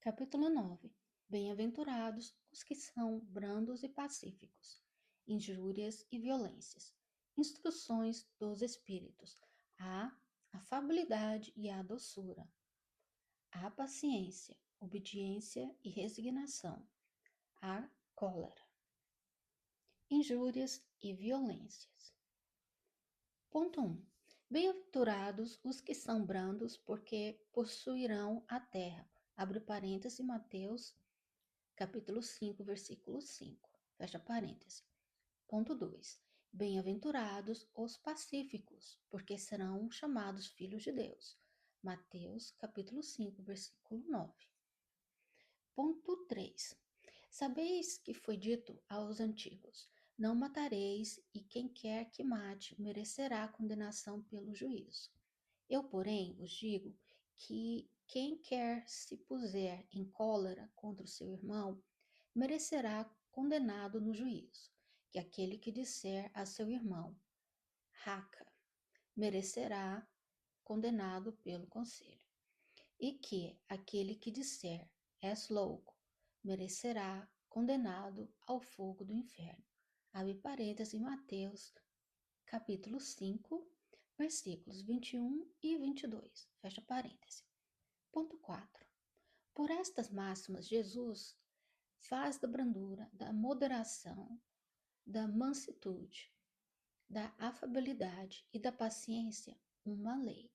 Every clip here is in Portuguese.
Capítulo 9. Bem-aventurados os que são brandos e pacíficos, injúrias e violências. Instruções dos espíritos: a afabilidade e a doçura, a paciência, obediência e resignação, a cólera, injúrias e violências. Ponto 1. Bem-aventurados os que são brandos, porque possuirão a terra. Abre parênteses, Mateus capítulo 5, versículo 5. Fecha parênteses. Ponto 2. Bem-aventurados os pacíficos, porque serão chamados filhos de Deus. Mateus, capítulo 5, versículo 9. Ponto 3. Sabeis que foi dito aos antigos: não matareis, e quem quer que mate merecerá condenação pelo juízo. Eu, porém, vos digo que quem quer se puser em cólera contra o seu irmão merecerá condenado no juízo, que aquele que disser a seu irmão, raca, merecerá condenado pelo conselho, e que aquele que disser, és louco, merecerá condenado ao fogo do inferno. Abre parênteses em Mateus, capítulo 5, versículos 21 e 22. Fecha parênteses. Ponto 4. Por estas máximas, Jesus faz da brandura, da moderação, da mansitude, da afabilidade e da paciência uma lei.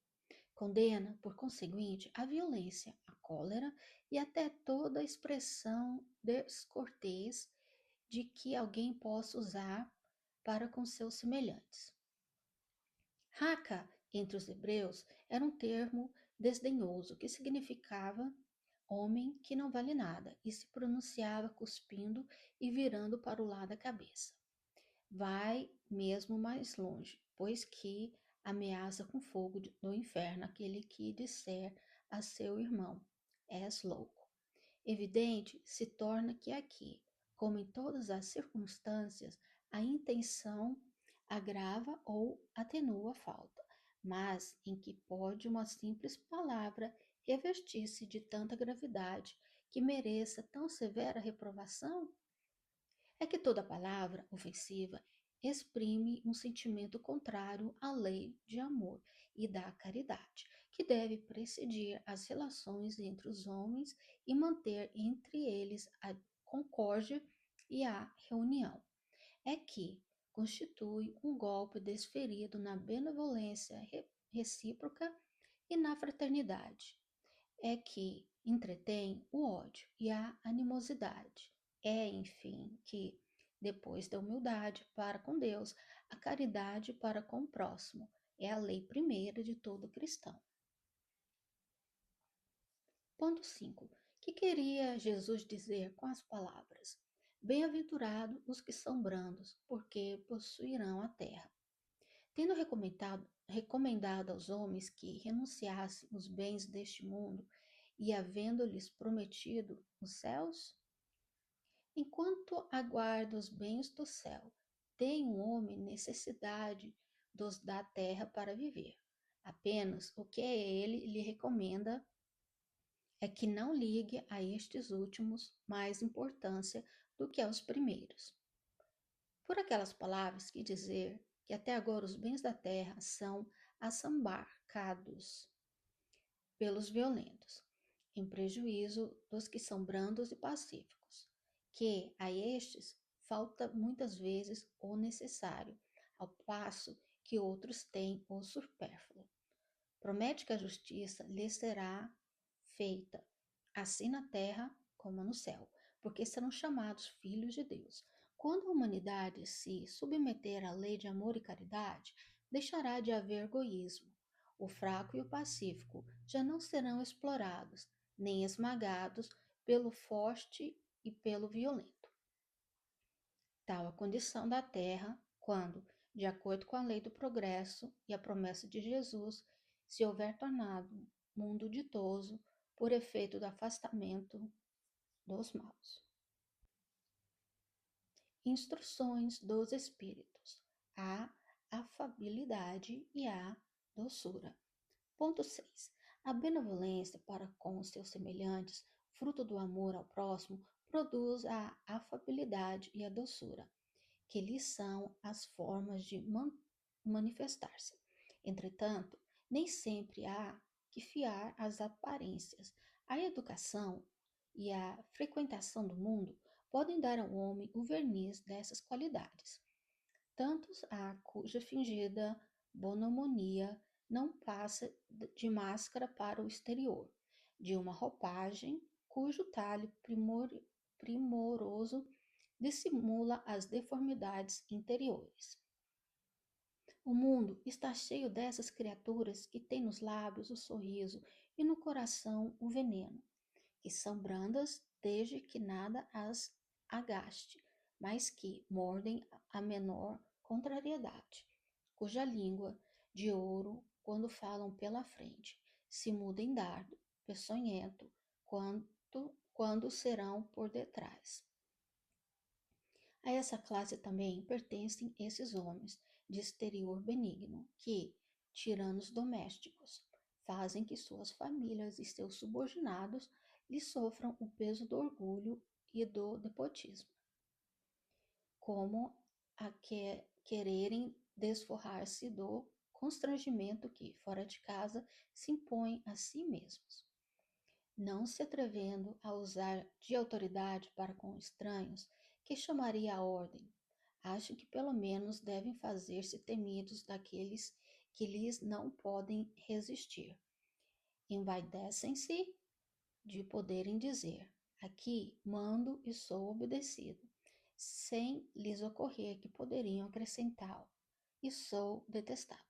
Condena, por conseguinte, a violência, a cólera e até toda expressão descortês de que alguém possa usar para com seus semelhantes. Raca, entre os hebreus, era um termo desdenhoso que significava homem que não vale nada, e se pronunciava cuspindo e virando para o lado da cabeça. Vai mesmo mais longe, pois que ameaça com fogo do inferno aquele que disser a seu irmão, és louco. Evidente se torna que aqui, como em todas as circunstâncias, a intenção agrava ou atenua a falta, mas em que pode uma simples palavra revestir-se de tanta gravidade que mereça tão severa reprovação? É que toda palavra ofensiva exprime um sentimento contrário à lei de amor e da caridade, que deve presidir as relações entre os homens e manter entre eles a concórdia e a reunião. É que constitui um golpe desferido na benevolência recíproca e na fraternidade. É que entretém o ódio e a animosidade. É, enfim, que, depois da humildade para com Deus, a caridade para com o próximo é a lei primeira de todo cristão. Ponto 5. Que queria Jesus dizer com as palavras: bem-aventurados os que são brandos, porque possuirão a terra. Tendo recomendado aos homens que renunciassem os bens deste mundo e havendo-lhes prometido os céus? Enquanto aguarda os bens do céu, tem o homem necessidade dos da terra para viver. Apenas o que ele lhe recomenda é que não ligue a estes últimos mais importância do que aos primeiros. Por aquelas palavras que dizer que até agora os bens da terra são assambarcados pelos violentos, em prejuízo dos que são brandos e pacíficos, que a estes falta muitas vezes o necessário, ao passo que outros têm o supérfluo. Promete que a justiça lhes será feita, assim na terra como no céu, porque serão chamados filhos de Deus. Quando a humanidade se submeter à lei de amor e caridade, deixará de haver egoísmo. O fraco e o pacífico já não serão explorados, nem esmagados pelo forte e pelo violento. Tal a condição da terra quando, de acordo com a lei do progresso e a promessa de Jesus, se houver tornado mundo ditoso por efeito do afastamento dos maus. Instruções dos Espíritos: a afabilidade e a doçura. Ponto 6. A benevolência para com os seus semelhantes fruto do amor ao próximo, produz a afabilidade e a doçura, que lhes são as formas de manifestar-se. Entretanto, nem sempre há que fiar às aparências. A educação e a frequentação do mundo podem dar ao homem o verniz dessas qualidades. Tantos há cuja fingida bonomonia não passa de máscara para o exterior, de uma roupagem cujo talhe primoroso dissimula as deformidades interiores. O mundo está cheio dessas criaturas que têm nos lábios o sorriso e no coração o veneno, que são brandas desde que nada as agaste, mas que mordem a menor contrariedade, cuja língua de ouro, quando falam pela frente, se muda em dardo, peçonhento, quando serão por detrás. A essa classe também pertencem esses homens de exterior benigno, que, tiranos domésticos, fazem que suas famílias e seus subordinados lhe sofram o peso do orgulho e do despotismo, como a quererem desforrar-se do constrangimento que, fora de casa, se impõe a si mesmos. Não se atrevendo a usar de autoridade para com estranhos, que chamaria a ordem, acham que pelo menos devem fazer-se temidos daqueles que lhes não podem resistir. Envaidecem-se de poderem dizer: aqui mando e sou obedecido, sem lhes ocorrer que poderiam acrescentar: e sou detestado.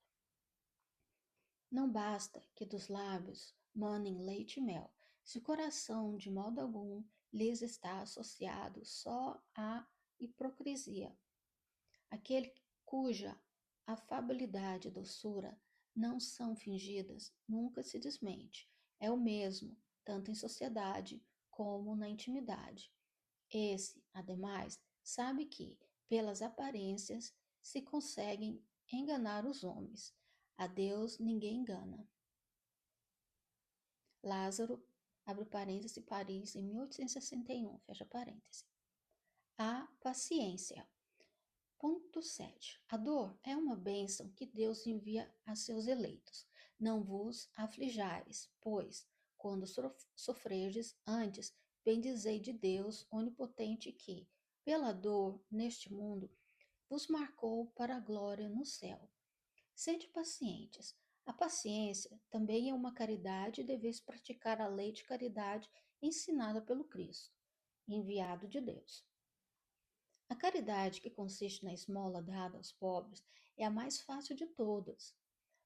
Não basta que dos lábios manem leite e mel, se o coração de modo algum lhes está associado só à hipocrisia. Aquele cuja afabilidade e doçura não são fingidas nunca se desmente. É o mesmo, tanto em sociedade como na intimidade. Esse, ademais, sabe que, pelas aparências, se conseguem enganar os homens. A Deus ninguém engana. Lázaro, abre parêntese, Paris, em 1861, fecha parêntese. A paciência. Ponto 7. A dor é uma bênção que Deus envia a seus eleitos. Não vos aflijais, pois, quando sofrerdes, antes bendizei de Deus onipotente que, pela dor neste mundo, vos marcou para a glória no céu. Sede pacientes. A paciência também é uma caridade e deveis praticar a lei de caridade ensinada pelo Cristo, enviado de Deus. A caridade, que consiste na esmola dada aos pobres, é a mais fácil de todas.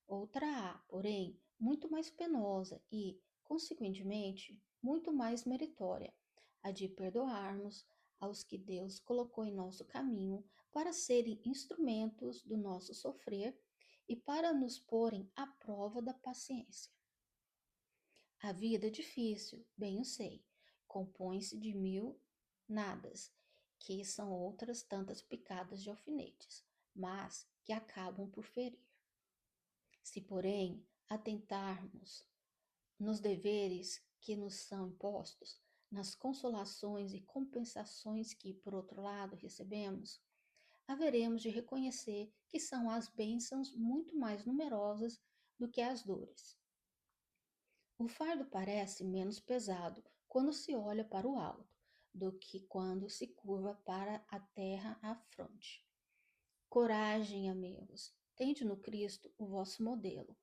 Outra há, porém, muito mais penosa e, consequentemente, muito mais meritória, a de perdoarmos aos que Deus colocou em nosso caminho para serem instrumentos do nosso sofrer e para nos porem à prova da paciência. A vida é difícil, bem o sei, compõe-se de mil nadas, que são outras tantas picadas de alfinetes, mas que acabam por ferir. Se, porém, atentarmos nos deveres que nos são impostos, nas consolações e compensações que, por outro lado, recebemos, haveremos de reconhecer que são as bênçãos muito mais numerosas do que as dores. O fardo parece menos pesado quando se olha para o alto do que quando se curva para a terra à fronte. Coragem, amigos, tende no Cristo o vosso modelo.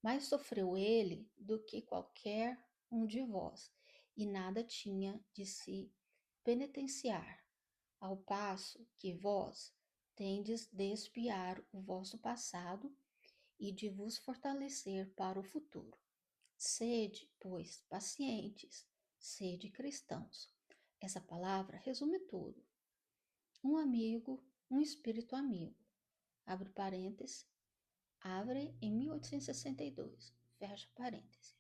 Mais sofreu ele do que qualquer um de vós, e nada tinha de se penitenciar, ao passo que vós tendes de expiar o vosso passado e de vos fortalecer para o futuro. Sede, pois, pacientes, sede cristãos. Essa palavra resume tudo. Um amigo, um espírito amigo. Abre parênteses, abre em 1862, fecha parênteses.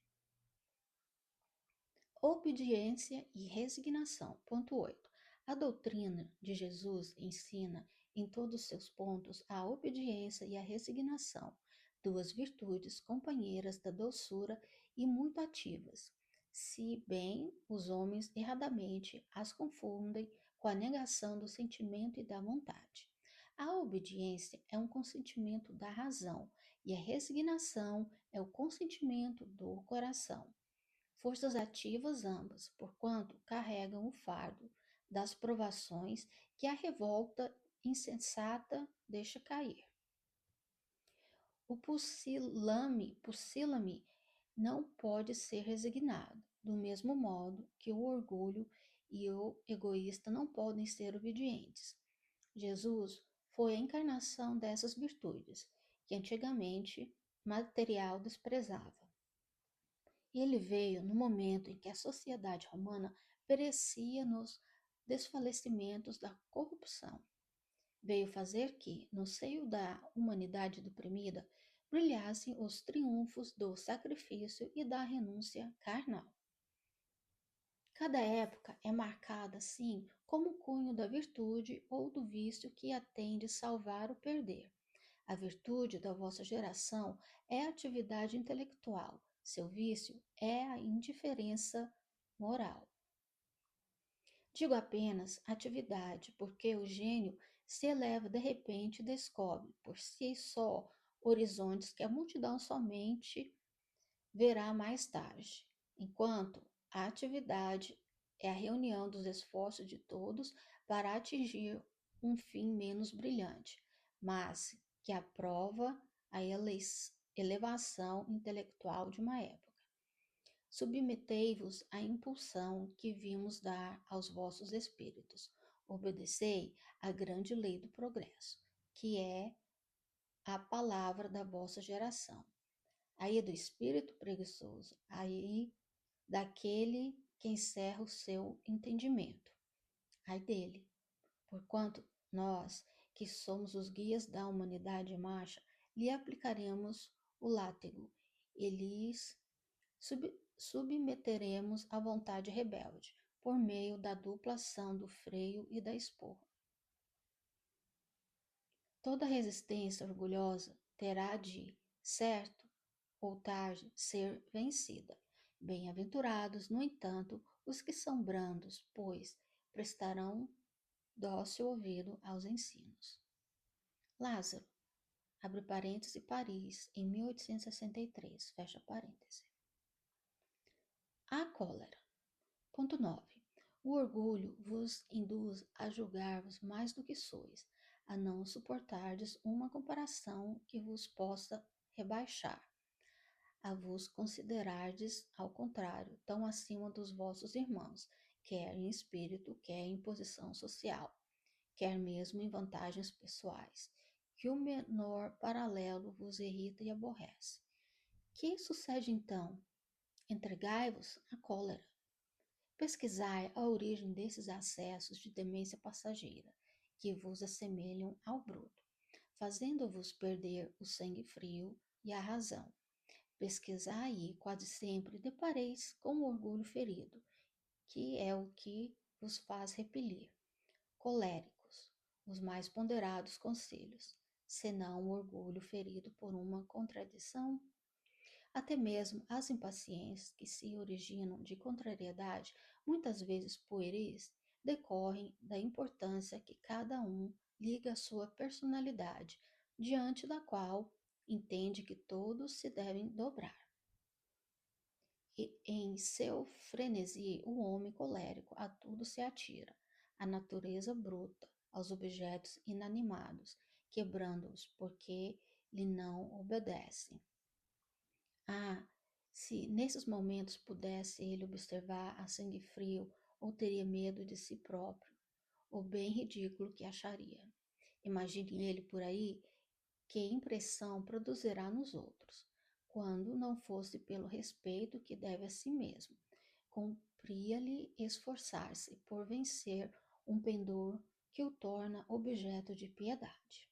Obediência e resignação. Ponto 8. A doutrina de Jesus ensina em todos os seus pontos a obediência e a resignação, duas virtudes companheiras da doçura e muito ativas. se bem os homens erradamente as confundem com a negação do sentimento e da vontade. A obediência é um consentimento da razão e a resignação é o consentimento do coração. Forças ativas ambas, porquanto carregam o fardo das provações que a revolta insensata deixa cair. O pusilânime não pode ser resignado, do mesmo modo que o orgulho e o egoísta não podem ser obedientes. Jesus foi a encarnação dessas virtudes, que antigamente material desprezava. Ele veio no momento em que a sociedade romana perecia nos desfalecimentos da corrupção. Veio fazer que, no seio da humanidade deprimida, brilhassem os triunfos do sacrifício e da renúncia carnal. Cada época é marcada, assim, como o cunho da virtude ou do vício que a tem de salvar ou perder. A virtude da vossa geração é a atividade intelectual, seu vício é a indiferença moral. Digo apenas atividade, porque o gênio se eleva de repente e descobre, por si só, horizontes que a multidão somente verá mais tarde, enquanto a atividade é a reunião dos esforços de todos para atingir um fim menos brilhante, mas que aprova a elevação intelectual de uma época. Submetei-vos à impulsão que vimos dar aos vossos espíritos. Obedecei à grande lei do progresso, que é a palavra da vossa geração. Aí do espírito preguiçoso, aí daquele que encerra o seu entendimento. Ai dele, porquanto nós, que somos os guias da humanidade em marcha, lhe aplicaremos o látego e lhes submeteremos à vontade rebelde, por meio da dupla ação do freio e da esporra. Toda resistência orgulhosa terá de, certo ou tarde, ser vencida. Bem-aventurados, no entanto, os que são brandos, pois prestarão dócil ouvido aos ensinos. Lázaro, abre parênteses, Paris, em 1863, fecha parênteses. A cólera. Ponto 9. O orgulho vos induz a julgar-vos mais do que sois, a não suportardes uma comparação que vos possa rebaixar, a vos considerardes, ao contrário, tão acima dos vossos irmãos, quer em espírito, quer em posição social, quer mesmo em vantagens pessoais, que o menor paralelo vos irrita e aborrece. Que sucede então? Entregai-vos à cólera. Pesquisai a origem desses acessos de demência passageira, que vos assemelham ao bruto, fazendo-vos perder o sangue frio e a razão. Pesquisai e quase sempre depareis com o orgulho ferido, que é o que vos faz repelir. Coléricos, os mais ponderados conselhos, senão o orgulho ferido por uma contradição. Até mesmo as impaciências que se originam de contrariedade, muitas vezes pueris, decorrem da importância que cada um liga à sua personalidade, diante da qual entende que todos se devem dobrar. E em seu frenesi, o homem colérico a tudo se atira, à natureza bruta, aos objetos inanimados, quebrando-os porque lhe não obedecem. Ah, se nesses momentos pudesse ele observar a sangue frio, ou teria medo de si próprio, o bem ridículo que acharia. Imagine ele por aí, que impressão produzirá nos outros, quando não fosse pelo respeito que deve a si mesmo. Cumpria-lhe esforçar-se por vencer um pendor que o torna objeto de piedade.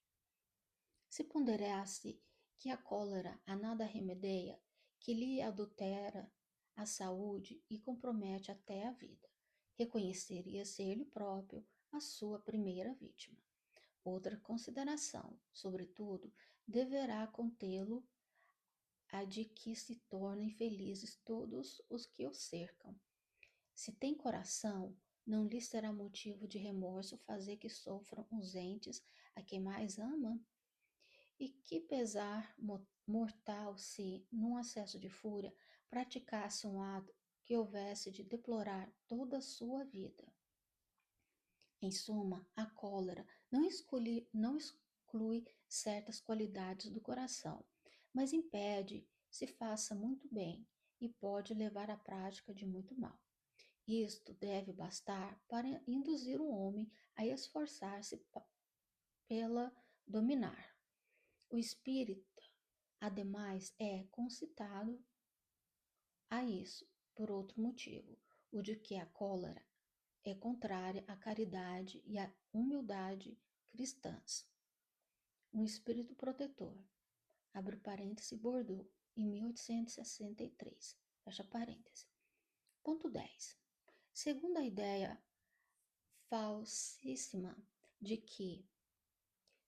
Se ponderasse que a cólera a nada remedeia, que lhe adultera a saúde e compromete até a vida, reconheceria ser ele próprio a sua primeira vítima. Outra consideração, sobretudo, deverá contê-lo a de que se tornem felizes todos os que o cercam. Se tem coração, não lhe será motivo de remorso fazer que sofram os entes a quem mais ama? E que pesar mortal se, num acesso de fúria, praticasse um ato que houvesse de deplorar toda a sua vida. Em suma, a cólera não exclui certas qualidades do coração, mas impede se faça muito bem e pode levar à prática de muito mal. Isto deve bastar para induzir o homem a esforçar-se pela dominar. O espírito, ademais, é concitado a isso por outro motivo, o de que a cólera é contrária à caridade e à humildade cristãs. Um espírito protetor, abre parêntese, Bordeaux, em 1863, fecha parêntese. Ponto 10. Segundo a ideia falsíssima de que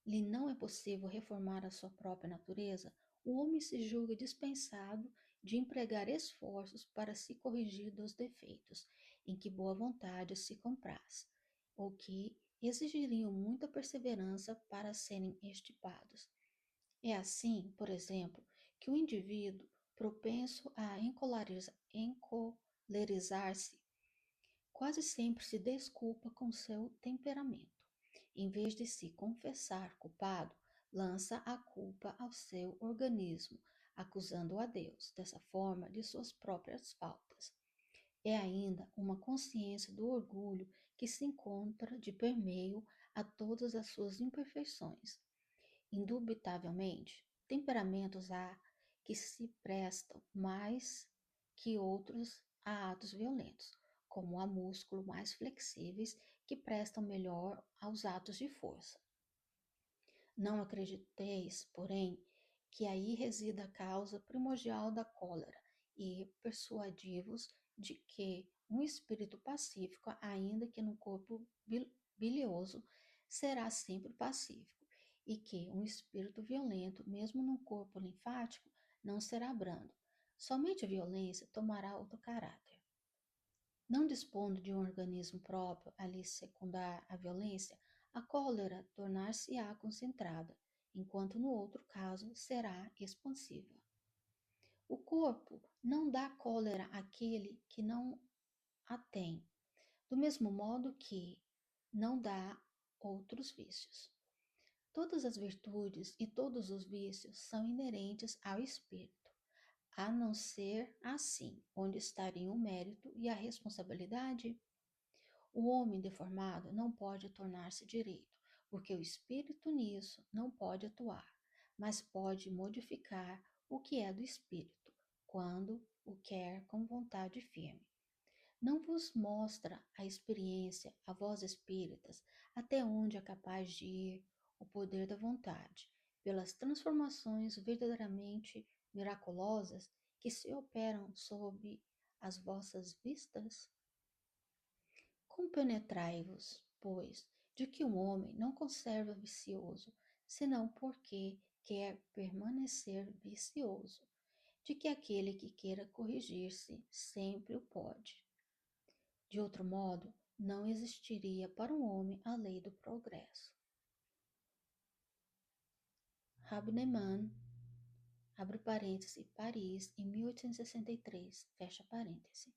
lhe não é possível reformar a sua própria natureza, o homem se julga dispensado de empregar esforços para se corrigir dos defeitos em que boa vontade se compraz, ou que exigiriam muita perseverança para serem extirpados. É assim, por exemplo, que o indivíduo propenso a encolerizar-se quase sempre se desculpa com seu temperamento. Em vez de se confessar culpado, lança a culpa ao seu organismo, acusando a Deus, dessa forma, de suas próprias faltas. É ainda uma consciência do orgulho que se encontra de permeio a todas as suas imperfeições. Indubitavelmente, temperamentos há que se prestam mais que outros a atos violentos, como há músculos mais flexíveis que prestam melhor aos atos de força. Não acrediteis, porém, que aí resida a causa primordial da cólera, e persuadi-vos de que um espírito pacífico, ainda que no corpo bilioso, será sempre pacífico, e que um espírito violento, mesmo no corpo linfático, não será brando. Somente a violência tomará outro caráter. Não dispondo de um organismo próprio a lhe secundar a violência, a cólera tornar-se-á concentrada, enquanto no outro caso será expansiva. O corpo não dá cólera àquele que não a tem, do mesmo modo que não dá outros vícios. Todas as virtudes e todos os vícios são inerentes ao espírito, a não ser assim, onde estariam o mérito e a responsabilidade? O homem deformado não pode tornar-se direito, porque o espírito nisso não pode atuar, mas pode modificar o que é do espírito, quando o quer com vontade firme. Não vos mostra a experiência, a vós espíritas, até onde é capaz de ir o poder da vontade, pelas transformações verdadeiramente miraculosas que se operam sob as vossas vistas? Compenetrai-vos, pois, de que um homem não conserva vicioso, senão porque quer permanecer vicioso, de que aquele que queira corrigir-se sempre o pode. De outro modo, não existiria para um homem a lei do progresso. Rabnemann, abre parêntese, Paris, em 1863, fecha parêntese.